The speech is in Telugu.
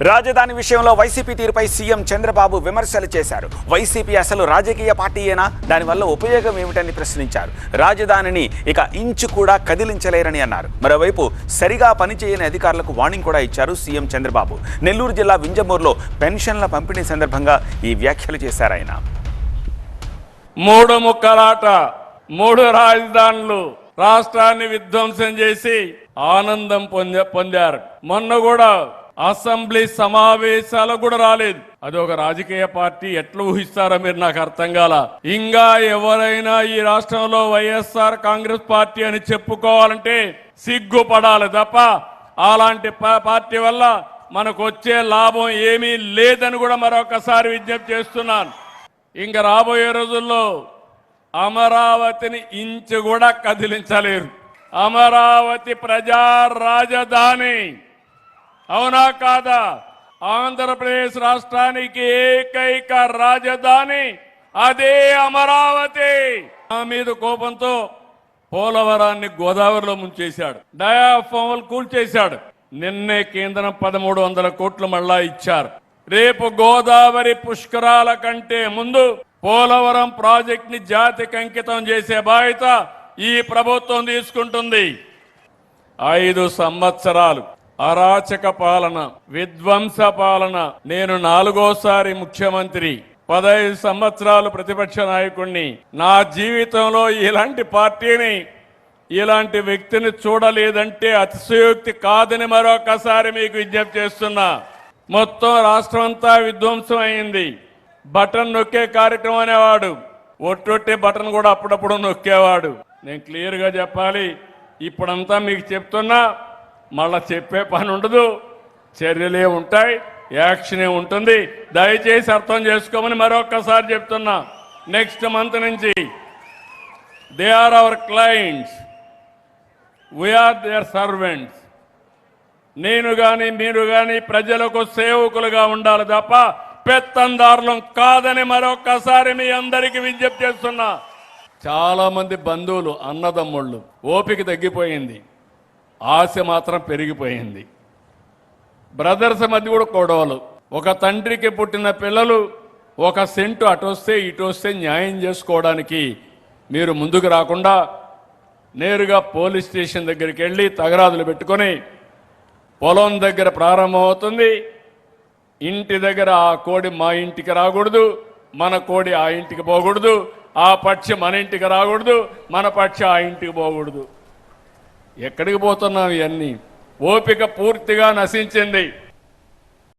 రాజధాని విషయంలో వైసీపీ తీరుపై సీఎం చంద్రబాబు విమర్శలు చేశారు. వైసీపీ అసలు రాజకీయ పార్టీయేనా, దానివల్ల ఉపయోగం ఏమిటని ప్రశ్నించారు. రాజధానిని ఇక ఇంచు కూడా కదిలించలేరని అన్నారు. మరోవైపు సరిగా పనిచేయని అధికారులకు వార్నింగ్ కూడా ఇచ్చారు సీఎం చంద్రబాబు. నెల్లూరు జిల్లా వింజమూరులో పెన్షన్ల పంపిణీ సందర్భంగా ఈ వ్యాఖ్యలు చేశారు ఆయన. మూడు ముక్కలాట, మూడు రాజధానులు రాష్ట్రాన్ని విధ్వంసం చేసి ఆనందం పొందారు. మొన్న కూడా అసెంబ్లీ సమావేశాలకు కూడా రాలేదు. అది ఒక రాజకీయ పార్టీ ఎట్లా ఊహిస్తారో మీరు నాకు అర్థం కాల. ఇంకా ఎవరైనా ఈ రాష్ట్రంలో వైఎస్ఆర్ కాంగ్రెస్ పార్టీ అని చెప్పుకోవాలంటే సిగ్గుపడాలి తప్ప అలాంటి పార్టీ వల్ల మనకు వచ్చే లాభం ఏమీ లేదని కూడా మరొకసారి విజ్ఞప్తి చేస్తున్నాను. ఇంకా రాబోయే రోజుల్లో అమరావతిని ఇంచు కూడా కదిలించలేరు. అమరావతి ప్రజా రాజధాని, అవునా కాదా? ఆంధ్రప్రదేశ్ రాష్ట్రానికి ఏకైక రాజధాని అదే అమరావతి. నా మీద కోపంతో పోలవరాన్ని గోదావరిలో ముంచేశాడు, డయాఫామ్లు కూల్చేశాడు. నిన్నే కేంద్రం 1300 కోట్లు మళ్ళా ఇచ్చారు. రేపు గోదావరి పుష్కరాల కంటే ముందు పోలవరం ప్రాజెక్ట్ ని జాతికి అంకితం చేసే బాధ్యత ఈ ప్రభుత్వం తీసుకుంటుంది. 5 సంవత్సరాలు అరాచక పాలన, విధ్వంస పాలన. నేను 4వసారి ముఖ్యమంత్రి, 15 సంవత్సరాలు ప్రతిపక్ష నాయకుడిని. నా జీవితంలో ఇలాంటి పార్టీని, ఇలాంటి వ్యక్తిని చూడలేదంటే అతిశయోక్తి కాదని మరొకసారి మీకు విజ్ఞప్తి చేస్తున్నా. మొత్తం రాష్ట్రం అంతా విధ్వంసం అయింది. బటన్ నొక్కే కార్యక్రమం అనేవాడు, ఒట్టొట్టే బటన్ కూడా అప్పుడప్పుడు నొక్కేవాడు. నేను క్లియర్గా చెప్పాలి, ఇప్పుడంతా మీకు చెప్తున్నా, మళ్ళా చెప్పే పని ఉండదు, చర్యలే ఉంటాయి, యాక్షనే ఉంటుంది. దయచేసి అర్థం చేసుకోమని మరొకసారి చెప్తున్నా. నెక్స్ట్ మంత్ నుంచి they are our clients, we are their servants. నేను కానీ మీరు కానీ ప్రజలకు సేవకులుగా ఉండాలి తప్ప పెత్తందారులం కాదని మరొకసారి మీ అందరికీ విజ్ఞప్తి చేస్తున్నా. చాలా మంది బంధువులు, అన్నదమ్ముళ్ళు ఓపిక తగ్గిపోయింది, ఆశ మాత్రం పెరిగిపోయింది. బ్రదర్స్ మధ్య కూడా గొడవలు. ఒక తండ్రికి పుట్టిన పిల్లలు ఒక సెంటు అటొస్తే ఇటొస్తే న్యాయం చేసుకోవడానికి మీరు ముందుకు రాకుండా నేరుగా పోలీస్ స్టేషన్ దగ్గరికి వెళ్ళి తగరాదులు పెట్టుకొని, పొలం దగ్గర ప్రారంభమవుతుంది, ఇంటి దగ్గర ఆ కోడి మా ఇంటికి రాకూడదు, మన కోడి ఆ ఇంటికి పోకూడదు, ఆ పక్షి మన ఇంటికి రాకూడదు, మన పక్షి ఆ ఇంటికి పోకూడదు. ఎక్కడికి పోతున్నాం? ఇవన్నీ ఓపిక పూర్తిగా నశించింది.